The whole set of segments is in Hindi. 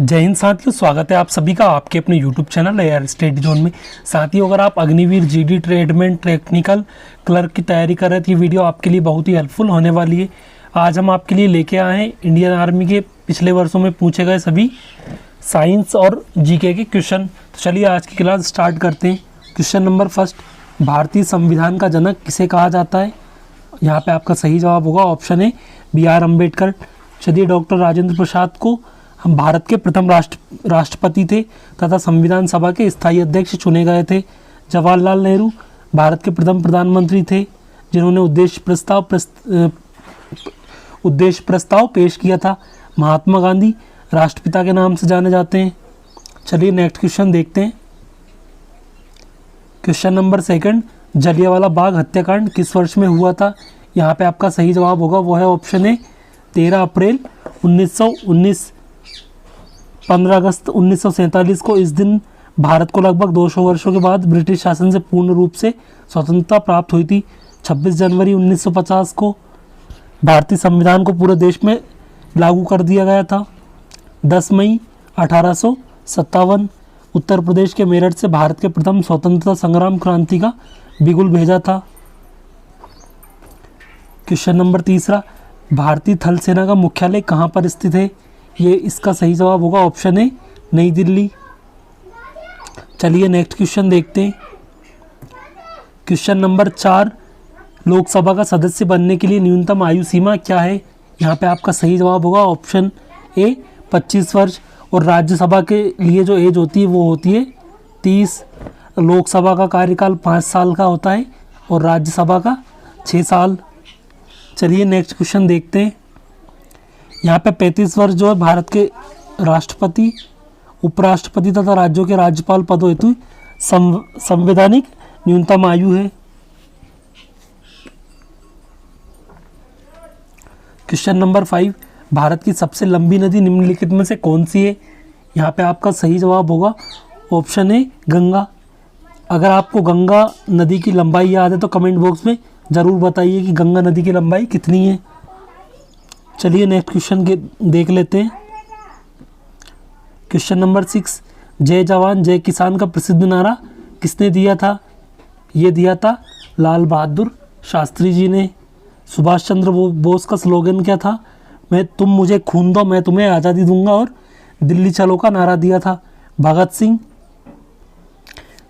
जय हिंद साथियों, स्वागत है आप सभी का आपके अपने YouTube channel air study zone में। साथियों, अगर आप Agniveer GD tradesmen technical clerk की तैयारी कर रहे थे, ये वीडियो आपके लिए बहुत ही हेल्पफुल होने वाली है। आज हम आपके लिए लेके आए हैं इंडियन आर्मी के पिछले वर्षों में पूछे गए सभी साइंस और जीके के क्वेश्चन। तो चलिए आज की क्लास स्टार्ट करते हैं। क्वेश्चन नंबर फर्स्ट, भारतीय संविधान का जनक किसे कहा जाता है? यहाँ पे आपका सही जवाब होगा ऑप्शन है BR अम्बेडकर। चलिए, डॉक्टर राजेंद्र प्रसाद को हम भारत के प्रथम राष्ट्रपति थे तथा संविधान सभा के स्थायी अध्यक्ष चुने गए थे। जवाहरलाल नेहरू भारत के प्रथम प्रधानमंत्री थे जिन्होंने उद्देश्य प्रस्ताव पेश किया था। महात्मा गांधी राष्ट्रपिता के नाम से जाने जाते हैं। चलिए नेक्स्ट क्वेश्चन देखते हैं। Question number second, Jallianwala Bagh हत्याकांड किस वर्ष में हुआ था? यहाँ पे आपका सही जवाब होगा वो है ऑप्शन है 13 अप्रैल 1919। 15 अगस्त 1947 को इस दिन भारत को लगभग 200 वर्षों के बाद ब्रिटिश शासन से पूर्ण रूप से स्वतंत्रता प्राप्त हुई थी। 26 जनवरी 1950 को भारतीय संविधान को पूरे देश में लागू कर दिया गया था। 10 मई 1857 उत्तर प्रदेश के मेरठ से भारत के प्रथम स्वतंत्रता संग्राम क्रांति का बिगुल भेजा था। क्वेश्चन नंबर तीसरा, भारतीय थल सेना का मुख्यालय कहाँ पर स्थित है? ये इसका सही जवाब होगा ऑप्शन है नई दिल्ली। चलिए नेक्स्ट क्वेश्चन देखते हैं। क्वेश्चन नंबर 4, लोकसभा का सदस्य बनने के लिए न्यूनतम आयु सीमा क्या है? यहाँ पे आपका सही जवाब होगा ऑप्शन ए 25 वर्ष और राज्यसभा के लिए जो एज होती है वो होती है 30। लोकसभा का कार्यकाल 5 साल का होता है और राज्यसभा का 6 साल। चलिए नेक्स्ट क्वेश्चन देखते हैं। यहाँ पे 35 वर्ष जो है भारत के राष्ट्रपति, उपराष्ट्रपति तथा राज्यों के राज्यपाल पदों हेतु संवैधानिक न्यूनतम आयु है। क्वेश्चन नंबर 5, भारत की सबसे लंबी नदी निम्नलिखित में से कौन सी है? यहाँ पे आपका सही जवाब होगा ऑप्शन है गंगा। अगर आपको गंगा नदी की लंबाई याद है तो कमेंट बॉक्स में ज़रूर बताइए कि गंगा नदी की लंबाई कितनी है। चलिए नेक्स्ट क्वेश्चन के देख लेते हैं। क्वेश्चन नंबर 6, जय जवान जय किसान का प्रसिद्ध नारा किसने दिया था? ये दिया था लाल बहादुर शास्त्री जी ने। सुभाष चंद्र बोस का स्लोगन क्या था? तुम मुझे खून दो मैं तुम्हें आज़ादी दूंगा। और दिल्ली चलो का नारा दिया था भगत सिंह।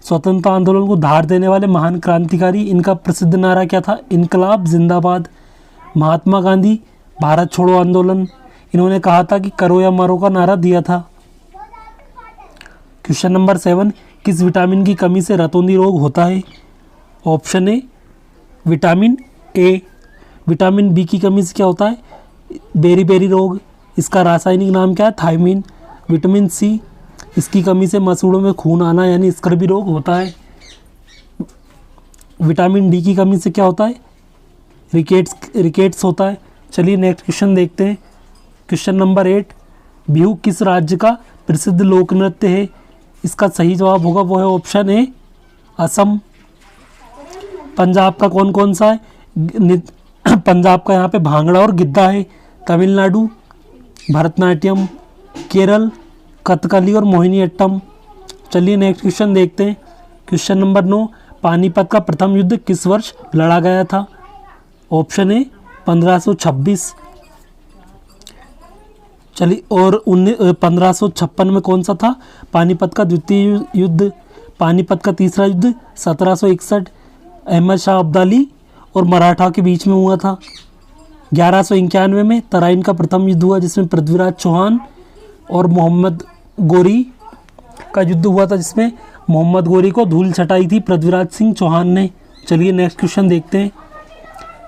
स्वतंत्रता आंदोलन को धार देने वाले महान क्रांतिकारी, इनका प्रसिद्ध नारा क्या था? इनकलाब जिंदाबाद। महात्मा गांधी भारत छोड़ो आंदोलन, इन्होंने कहा था कि करो या मरो का नारा दिया था। क्वेश्चन नंबर 7, किस विटामिन की कमी से रतौंधी रोग होता है? Option A vitamin A. Vitamin B की कमी से क्या होता है? बेरी रोग। इसका रासायनिक नाम क्या है? थायमिन। विटामिन सी, इसकी कमी से मसूड़ों में खून आना यानी स्कर्वी रोग होता है। विटामिन डी की कमी से क्या होता है? रिकेट्स होता है। चलिए नेक्स्ट क्वेश्चन देखते हैं। क्वेश्चन नंबर 8, बिहू किस राज्य का प्रसिद्ध लोक नृत्य है? इसका सही जवाब होगा वो है ऑप्शन ए असम। पंजाब का कौन कौन सा है? पंजाब का यहाँ पे भांगड़ा और गिद्धा है। तमिलनाडु भरतनाट्यम, केरल कथकली और मोहिनीअट्टम। चलिए नेक्स्ट क्वेश्चन देखते हैं। क्वेश्चन नंबर 9, पानीपत का प्रथम युद्ध किस वर्ष लड़ा गया था? Option A 1526। चलिए, और 1556 में कौन सा था? पानीपत का द्वितीय युद्ध। पानीपत का तीसरा युद्ध 1761 अहमद शाह अब्दाली और मराठा के बीच में हुआ था। 1191 में तराइन का प्रथम युद्ध हुआ जिसमें पृथ्वीराज चौहान और मोहम्मद गोरी का युद्ध हुआ था, जिसमें मोहम्मद गोरी को धूल चटाई थी पृथ्वीराज सिंह चौहान ने। चलिए नेक्स्ट क्वेश्चन देखते हैं।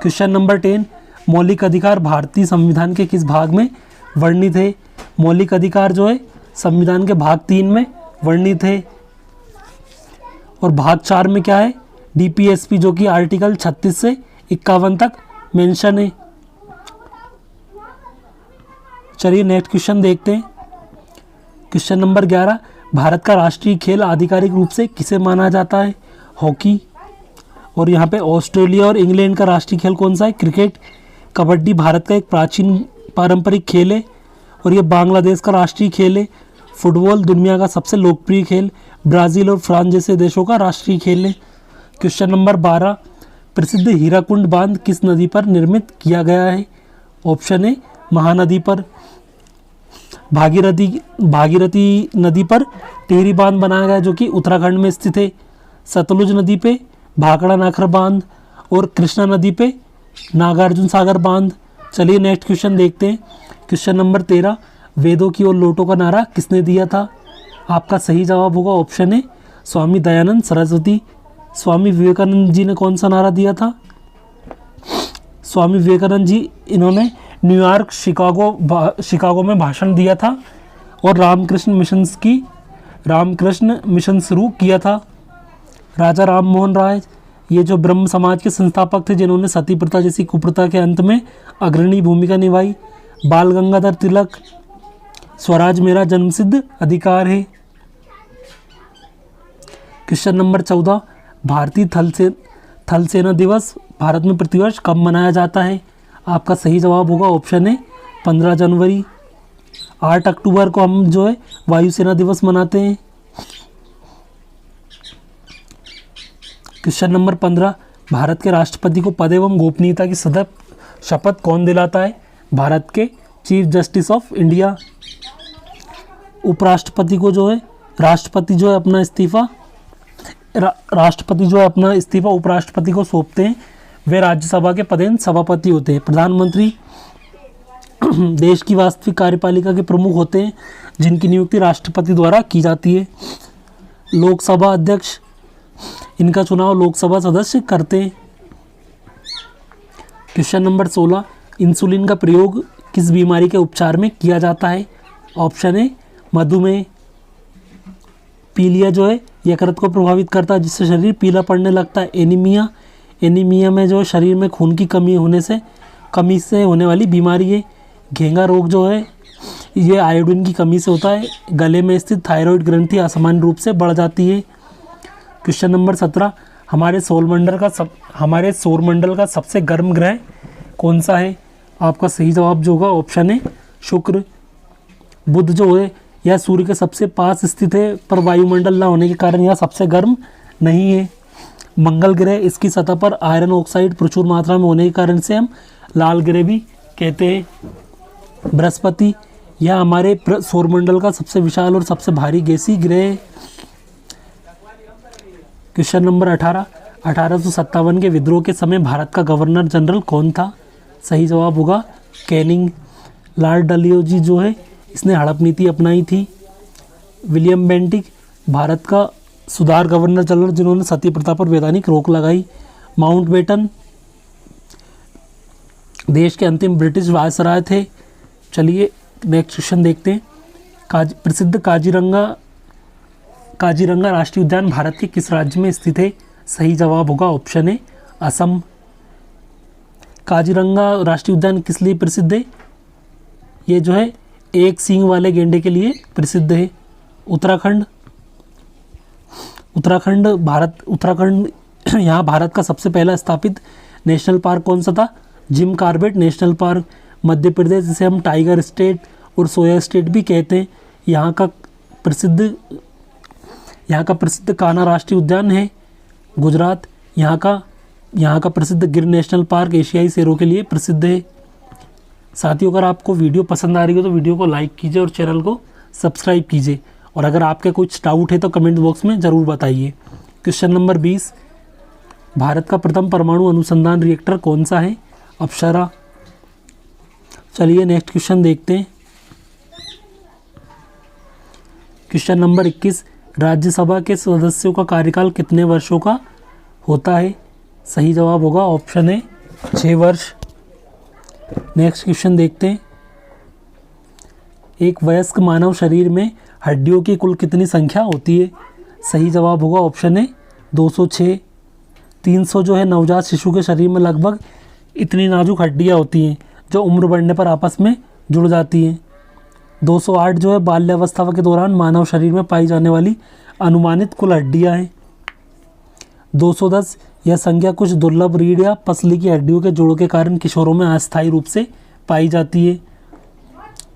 क्वेश्चन नंबर 10, मौलिक अधिकार भारतीय संविधान के किस भाग में वर्णित है? मौलिक अधिकार जो है संविधान के भाग 3 में वर्णित है और भाग 4 में क्या है? DPSP, जो कि आर्टिकल 36 से 51 तक मेंशन है। चलिए नेक्स्ट क्वेश्चन देखते हैं। क्वेश्चन नंबर 11, भारत का राष्ट्रीय खेल आधिकारिक रूप से किसे माना जाता है? हॉकी। और यहाँ पे ऑस्ट्रेलिया और इंग्लैंड का राष्ट्रीय खेल कौन सा है? क्रिकेट। कबड्डी भारत का एक प्राचीन पारंपरिक खेल है और ये बांग्लादेश का राष्ट्रीय खेल है। फुटबॉल दुनिया का सबसे लोकप्रिय खेल, ब्राज़ील और फ्रांस जैसे देशों का राष्ट्रीय खेल है। क्वेश्चन नंबर 12, प्रसिद्ध हीराकुंड बांध किस नदी पर निर्मित किया गया है? ऑप्शन ए महानदी पर, भागीरथी नदी पर टिहरी बांध बनाया गया जो कि उत्तराखंड में स्थित है, सतलुज नदी पे भाखड़ा नाखर बांध और कृष्णा नदी पे नागार्जुन सागर बांध। चलिए नेक्स्ट क्वेश्चन देखते हैं। क्वेश्चन नंबर 13, वेदों की ओर लौटो का नारा किसने दिया था? आपका सही जवाब होगा ऑप्शन ए स्वामी दयानंद सरस्वती। स्वामी विवेकानंद जी ने कौन सा नारा दिया था? स्वामी विवेकानंद जी इन्होंने न्यूयॉर्क, शिकागो में भाषण दिया था और रामकृष्ण मिशन शुरू किया था। राजा राम मोहन राय, ये जो ब्रह्म समाज के संस्थापक थे जिन्होंने सती प्रथा जैसी कुप्रथा के अंत में अग्रणी भूमिका निभाई। बाल गंगाधर तिलक, स्वराज मेरा जन्मसिद्ध अधिकार है। क्वेश्चन नंबर 14, भारतीय थल सेना दिवस भारत में प्रतिवर्ष कब मनाया जाता है? आपका सही जवाब होगा ऑप्शन है 15 जनवरी। 8 अक्टूबर को हम जो है वायुसेना दिवस मनाते हैं। क्वेश्चन नंबर 15, भारत के राष्ट्रपति को पद एवं गोपनीयता की शपथ कौन दिलाता है? भारत के चीफ जस्टिस ऑफ इंडिया। उपराष्ट्रपति को जो है राष्ट्रपति जो है अपना इस्तीफा उपराष्ट्रपति को सौंपते हैं। वे राज्यसभा के पदेन सभापति होते हैं। प्रधानमंत्री देश की वास्तविक कार्यपालिका के प्रमुख होते हैं जिनकी नियुक्ति राष्ट्रपति द्वारा की जाती है। लोकसभा अध्यक्ष, इनका चुनाव लोकसभा सदस्य करते हैं। क्वेश्चन नंबर 16, इंसुलिन का प्रयोग किस बीमारी के उपचार में किया जाता है? ऑप्शन ए मधुमेह। पीलिया जो है यकृत को प्रभावित करता है जिससे शरीर पीला पड़ने लगता है। एनीमिया में जो शरीर में खून की कमी से होने वाली बीमारी है। घेंगा रोग जो है ये आयोडीन की कमी से होता है। गले में स्थित थायराइड ग्रंथि असामान्य रूप से बढ़ जाती है। क्वेश्चन नंबर 17, हमारे सौरमंडल का सबसे गर्म ग्रह कौन सा है? आपका सही जवाब जो होगा ऑप्शन है शुक्र। बुध जो है यह सूर्य के सबसे पास स्थित है पर वायुमंडल न होने के कारण यह सबसे गर्म नहीं है। मंगल ग्रह, इसकी सतह पर आयरन ऑक्साइड प्रचुर मात्रा में होने के कारण से हम लाल ग्रह भी कहते हैं। बृहस्पति, यह हमारे सौरमंडल का सबसे विशाल और सबसे भारी गैसीय ग्रह है। क्वेश्चन नंबर 18, 1857 के विद्रोह के समय भारत का गवर्नर जनरल कौन था? सही जवाब होगा कैनिंग। लॉर्ड डलहौजी जो है इसने हड़प नीति अपनाई थी। विलियम बेंटिक, भारत का सुधार गवर्नर जनरल जिन्होंने सती प्रथा पर वैधानिक रोक लगाई। माउंटबेटन देश के अंतिम ब्रिटिश वायसराय थे। चलिए नेक्स्ट क्वेश्चन देखते हैं। प्रसिद्ध काजीरंगा राष्ट्रीय उद्यान भारत के किस राज्य में स्थित है? सही जवाब होगा ऑप्शन ए असम। काजीरंगा राष्ट्रीय उद्यान किस लिए प्रसिद्ध है? ये जो है एक सींग वाले गेंडे के लिए प्रसिद्ध है। उत्तराखंड यहाँ भारत का सबसे पहला स्थापित नेशनल पार्क कौन सा था? Jim Corbett national park. Madhya Pradesh, जिसे हम टाइगर स्टेट और सोया स्टेट भी कहते हैं, यहाँ का प्रसिद्ध कान्हा राष्ट्रीय उद्यान है। गुजरात, यहाँ का प्रसिद्ध गिर नेशनल पार्क एशियाई शेरों के लिए प्रसिद्ध है। साथियों, अगर आपको वीडियो पसंद आ रही हो तो वीडियो को लाइक कीजिए और चैनल को सब्सक्राइब कीजिए, और अगर आपके कुछ डाउट है तो कमेंट बॉक्स में ज़रूर बताइए। क्वेश्चन नंबर 20, भारत का प्रथम परमाणु अनुसंधान रिएक्टर कौन सा है? अप्सरा। चलिए नेक्स्ट क्वेश्चन देखते हैं। क्वेश्चन नंबर 21, राज्यसभा के सदस्यों का कार्यकाल कितने वर्षों का होता है? सही जवाब होगा ऑप्शन ए 6 वर्ष। नेक्स्ट क्वेश्चन देखते हैं। एक वयस्क मानव शरीर में हड्डियों की कुल कितनी संख्या होती है? सही जवाब होगा ऑप्शन ए 206। 300 जो है नवजात शिशु के शरीर में लगभग इतनी नाजुक हड्डियां होती हैं जो उम्र बढ़ने पर आपस में जुड़ जाती हैं। 208 जो है बाल्यावस्था के दौरान मानव शरीर में पाई जाने वाली अनुमानित कुल हड्डियां हैं। 210 यह संख्या कुछ दुर्लभ रीढ़ या पसली की हड्डियों के जोड़ों के कारण किशोरों में अस्थायी रूप से पाई जाती है।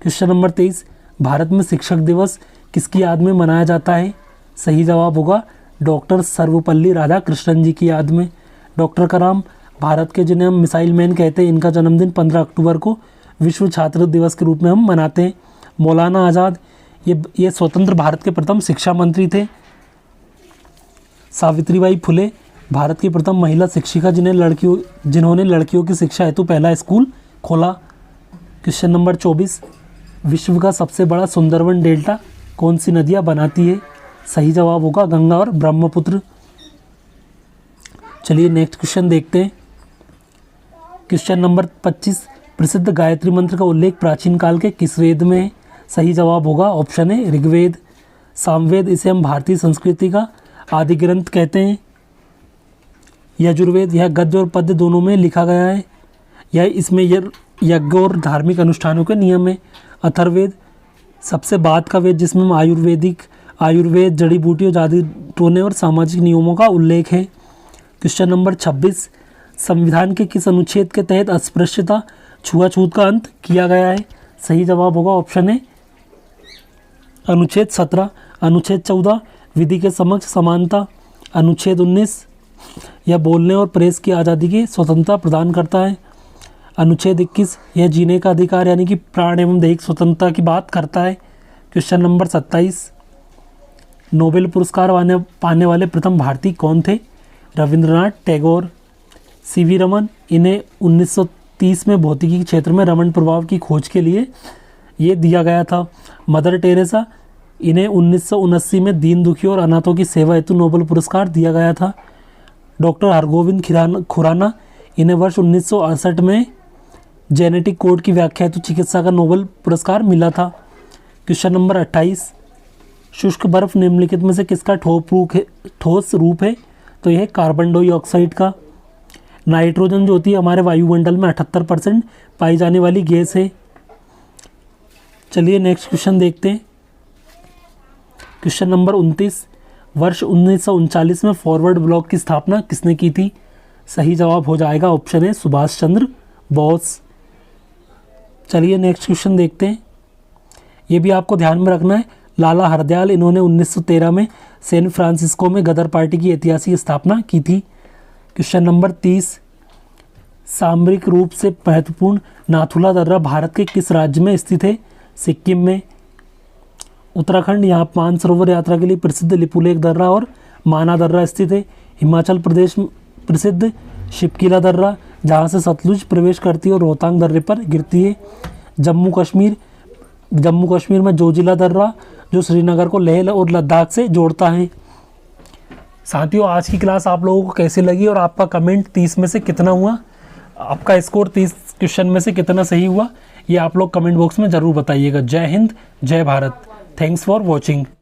क्वेश्चन नंबर 23, भारत में शिक्षक दिवस किसकी याद में मनाया जाता है? सही जवाब होगा डॉक्टर सर्वपल्ली राधाकृष्णन जी की याद में। डॉक्टर कलाम, भारत के जिन्हें हम मिसाइल मैन कहते हैं, इनका जन्मदिन 15 अक्टूबर को विश्व छात्र दिवस के रूप में हम मनाते हैं। मौलाना आज़ाद, ये स्वतंत्र भारत के प्रथम शिक्षा मंत्री थे। सावित्रीबाई फुले, भारत की प्रथम महिला शिक्षिका जिन्होंने लड़कियों की शिक्षा हेतु पहला स्कूल खोला। क्वेश्चन नंबर 24, विश्व का सबसे बड़ा सुंदरवन डेल्टा कौन सी नदियाँ बनाती है? सही जवाब होगा गंगा और ब्रह्मपुत्र। चलिए नेक्स्ट क्वेश्चन देखते हैं। क्वेश्चन नंबर 25, प्रसिद्ध गायत्री मंत्र का उल्लेख प्राचीन काल के किस वेद में है? सही जवाब होगा ऑप्शन है ऋग्वेद। सामवेद, इसे हम भारतीय संस्कृति का आदि ग्रंथ कहते हैं। यजुर्वेद, यह गद्य और पद्य दोनों में लिखा गया है। इसमें यज्ञ और धार्मिक अनुष्ठानों के नियम है। अथर्ववेद, सबसे बाद का वेद जिसमें हम आयुर्वेद, जड़ी बूटियों, जादू टोने और सामाजिक नियमों का उल्लेख है। क्वेश्चन नंबर 26, संविधान के किस अनुच्छेद के तहत अस्पृश्यता छुआछूत का अंत किया गया है? सही जवाब होगा ऑप्शन है अनुच्छेद 17। अनुच्छेद 14, विधि के समक्ष समानता। अनुच्छेद 19, यह बोलने और प्रेस की आज़ादी की स्वतंत्रता प्रदान करता है। अनुच्छेद 21, यह जीने का अधिकार यानी कि प्राण एवं दैहिक स्वतंत्रता की बात करता है। क्वेश्चन नंबर 27, नोबेल पुरस्कार पाने वाले प्रथम भारतीय कौन थे? रविंद्रनाथ टैगोर। सीवी रमन, इन्हें 1930 में भौतिकी के क्षेत्र में रमन प्रभाव की खोज के लिए ये दिया गया था। मदर टेरेसा, इन्हें 1979 में दीन दुखियों और अनाथों की सेवा हेतु नोबेल पुरस्कार दिया गया था। डॉक्टर हरगोविंद खुराना, इन्हें वर्ष 1968 में जेनेटिक कोड की व्याख्या हेतु चिकित्सा का नोबेल पुरस्कार मिला था। क्वेश्चन नंबर 28, शुष्क बर्फ निम्नलिखित में से किसका ठोस रूप है? तो यह कार्बन डाइऑक्साइड का। नाइट्रोजन जो होती है हमारे वायुमंडल में 78% पाई जाने वाली गैस है। चलिए नेक्स्ट क्वेश्चन देखते हैं। क्वेश्चन नंबर 29, वर्ष 1939 में फॉरवर्ड ब्लॉक की स्थापना किसने की थी? सही जवाब हो जाएगा ऑप्शन है सुभाष चंद्र बोस। चलिए नेक्स्ट क्वेश्चन देखते हैं। ये भी आपको ध्यान में रखना है। लाला हरदयाल, इन्होंने 1913 में सैन फ्रांसिस्को में गदर पार्टी की ऐतिहासिक स्थापना की थी। क्वेश्चन नंबर 30, सामरिक रूप से महत्वपूर्ण नाथुला दर्रा भारत के किस राज्य में स्थित है? सिक्किम में। उत्तराखंड, यहाँ मानसरोवर यात्रा के लिए प्रसिद्ध लिपुलेख दर्रा और माना दर्रा स्थित है। हिमाचल प्रदेश में प्रसिद्ध शिपकिला दर्रा, जहाँ से सतलुज प्रवेश करती है और रोहतांग दर्रे पर गिरती है। जम्मू कश्मीर में जोजिला दर्रा, जो श्रीनगर को लेह और लद्दाख से जोड़ता है। साथियों, आज की क्लास आप लोगों को कैसी लगी और आपका कमेंट 30 में से कितना हुआ, आपका स्कोर 30 क्वेश्चन में से कितना सही हुआ, ये आप लोग कमेंट बॉक्स में ज़रूर बताइएगा। जय हिंद, जय भारत। Thanks for watching.